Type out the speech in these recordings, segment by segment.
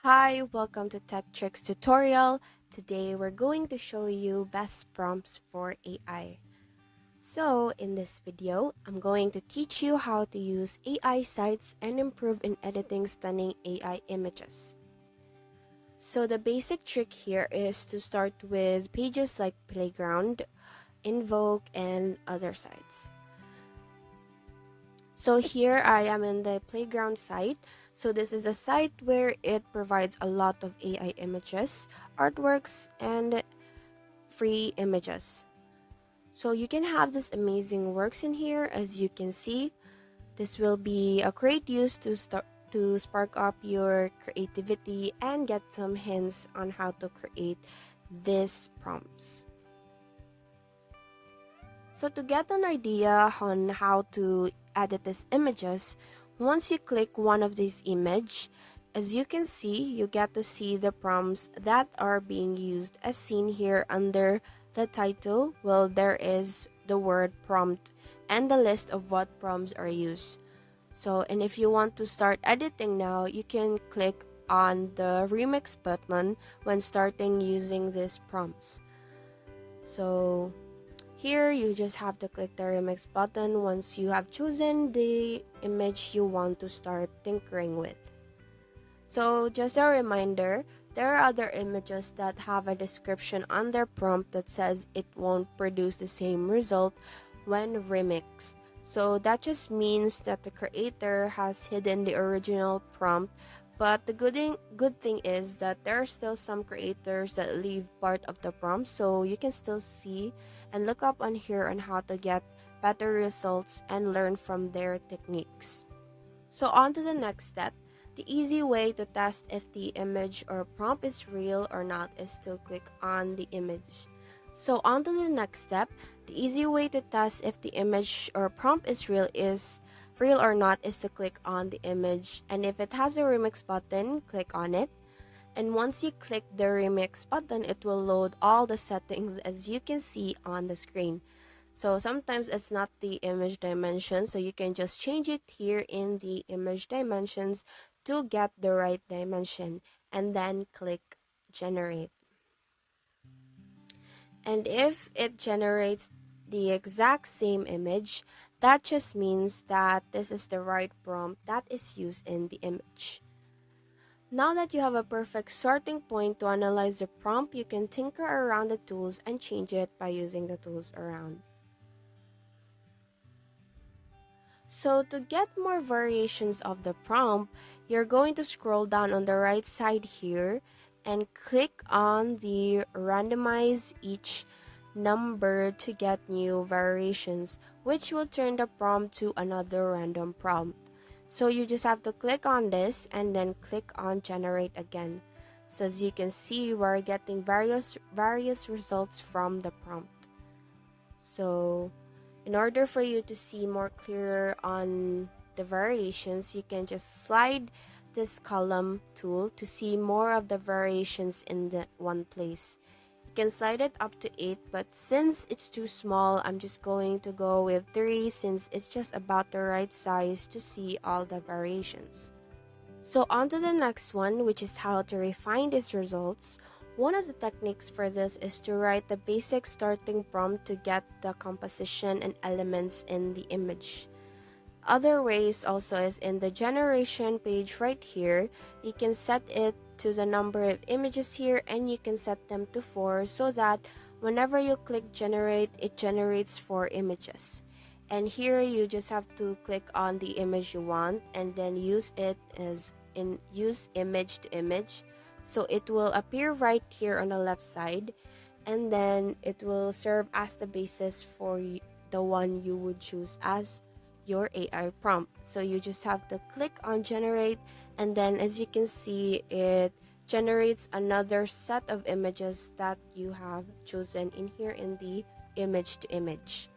Hi, welcome to Tech Tricks tutorial. Today we're going to show you best prompts for AI. So, in this video, I'm going to teach you how to use AI sites and improve in editing stunning AI images. So, the basic trick here is to start with pages like Playground, Invoke, and other sites. So here I am in the Playground site. So this is a site where it provides a lot of AI images, artworks, and free images. So you can have this amazing works in here. As you can see, this will be a great use to spark up your creativity and get some hints on how to create these prompts. So to get an idea on how to edit these images, once you click one of these image, as you can see, you get to see the prompts that are being used as seen here under the title. Well, there is the word prompt and the list of what prompts are used. So, and if you want to start editing now, you can click on the remix button when starting using these prompts. So, here, you just have to click the remix button once you have chosen the image you want to start tinkering with. So, just a reminder, there are other images that have a description on their prompt that says it won't produce the same result when remixed. So, that just means that the creator has hidden the original prompt. But the good thing is that there are still some creators that leave part of the prompt, so you can still see and look up on here on how to get better results and learn from their techniques. So on to the next step. The easy way to test if the image or prompt is real or not is to click on the image. So on to the next step. The easy way to test if the image or prompt is real or not is to click on the image, and if it has a remix button, click on it. And once you click the remix button, it will load all the settings as you can see on the screen. So sometimes it's not the image dimension, so you can just change it here in the image dimensions to get the right dimension and then click generate. And if it generates the exact same image, that just means that this is the right prompt that is used in the image. Now that you have a perfect starting point to analyze the prompt, you can tinker around the tools and change it by using the tools around. So to get more variations of the prompt, you're going to scroll down on the right side here and click on the randomize each number to get new variations, which will turn the prompt to another random prompt. So you just have to click on this and then click on generate again. So as you can see, we're getting various results from the prompt. So in order for you to see more clearer on the variations, you can just slide this column tool to see more of the variations in the one place. You can slide it up to 8, but since it's too small, I'm just going to go with 3 since it's just about the right size to see all the variations. So on to the next one, which is how to refine these results. One of the techniques for this is to write the basic starting prompt to get the composition and elements in the image. Other ways also is in the generation page right here. You can set it to the number of images here and you can set them to 4 so that whenever you click generate, it generates 4 images. And here you just have to click on the image you want and then use it as in use image to image. So it will appear right here on the left side, and then it will serve as the basis for the one you would choose as your AI prompt. So you just have to click on generate, and then as you can see, it generates another set of images that you have chosen in here in the image to image.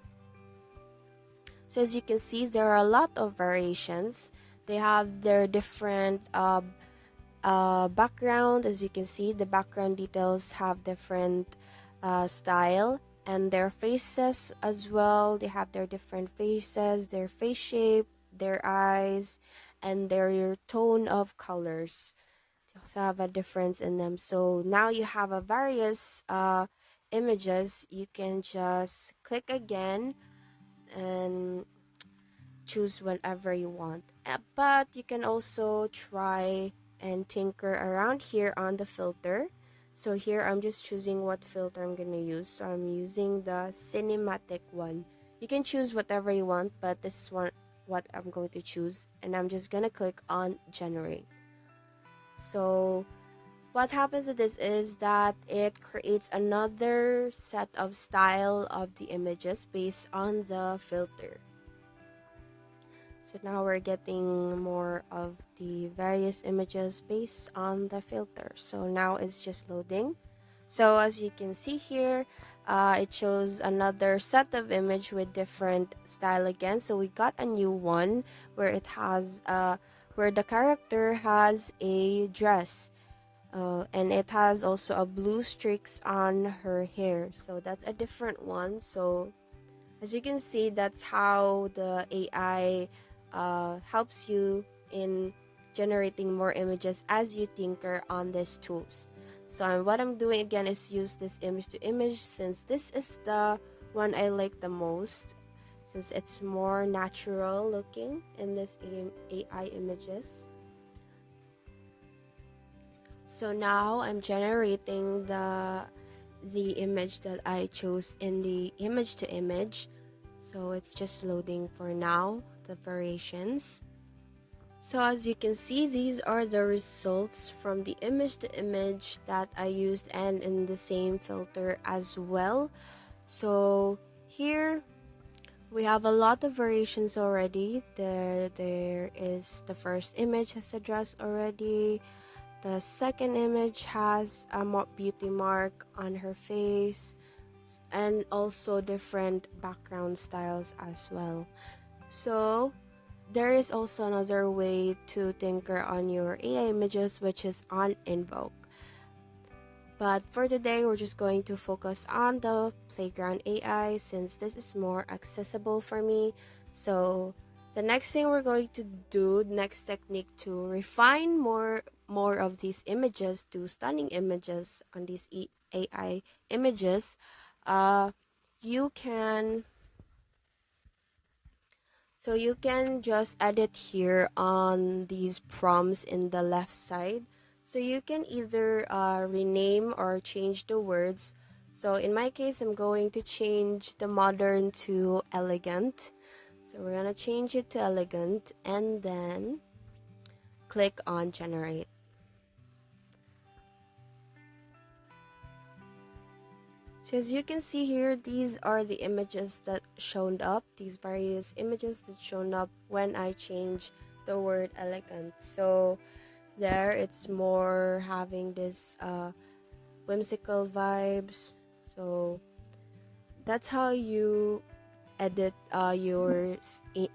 So as you can see, there are a lot of variations. They have their different background. As you can see, the background details have different style, and their faces as well. They have their different faces, their face shape, their eyes, and their tone of colors. They also have a difference in them. So now you have a various images. You can just click again and choose whenever you want. But you can also try and tinker around here on the filter. So here I'm just choosing what filter I'm gonna use. So I'm using the cinematic one. You can choose whatever you want, but this is what I'm going to choose, and I'm just gonna click on generate. So what happens to this is that it creates another set of style of the images based on the filter. So now we're getting more of the various images based on the filter. So now it's just loading. So as you can see here, it shows another set of image with different style again. So we got a new one where it has where the character has a dress. And it has also a blue streaks on her hair. So that's a different one. So as you can see, that's how the AI helps you in generating more images as you tinker on these tools. So what I'm doing again is use this image to image, since this is the one I like the most, since it's more natural looking in this AI images. So now I'm generating the image that I chose in the image to image. So it's just loading for now, the variations. So as you can see, these are the results from the image to image that I used, and in the same filter as well. So here we have a lot of variations already. There is the first image has a dress already. The second image has a beauty mark on her face, and also different background styles as well. So there is also another way to tinker on your AI images, which is on Invoke. But for today, we're just going to focus on the Playground AI, since this is more accessible for me. So the next thing we're going to do, next technique to refine more of these images to stunning images on these AI images, you can you can just edit here on these prompts in the left side. So you can either rename or change the words. So in my case, I'm going to change the modern to elegant. So we're gonna change it to elegant and then click on generate. So as you can see here, these are the images that shown up, these various images that shown up when I change the word elegant. So there it's more having this whimsical vibes. So that's how you edit your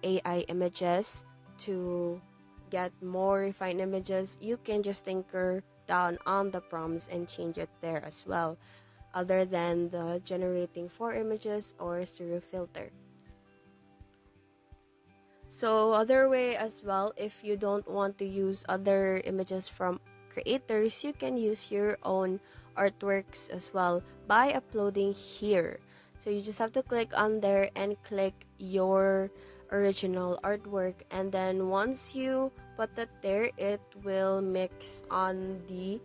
AI images to get more refined images. You can just tinker down on the prompts and change it there as well, other than the generating for images or through filter. So other way as well, if you don't want to use other images from creators, you can use your own artworks as well by uploading here. So you just have to click on there and click your original artwork, and then once you put that there, it will mix on the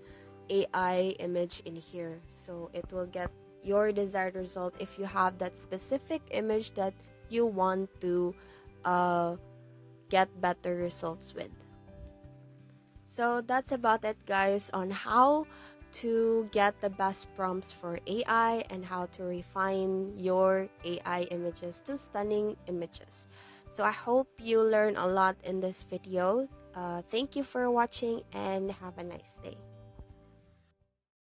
AI image in here. So it will get your desired result if you have that specific image that you want to get better results with. So that's about it, guys, on how to get the best prompts for AI and how to refine your AI images to stunning images. So I hope you learn a lot in this video. Thank you for watching and have a nice day.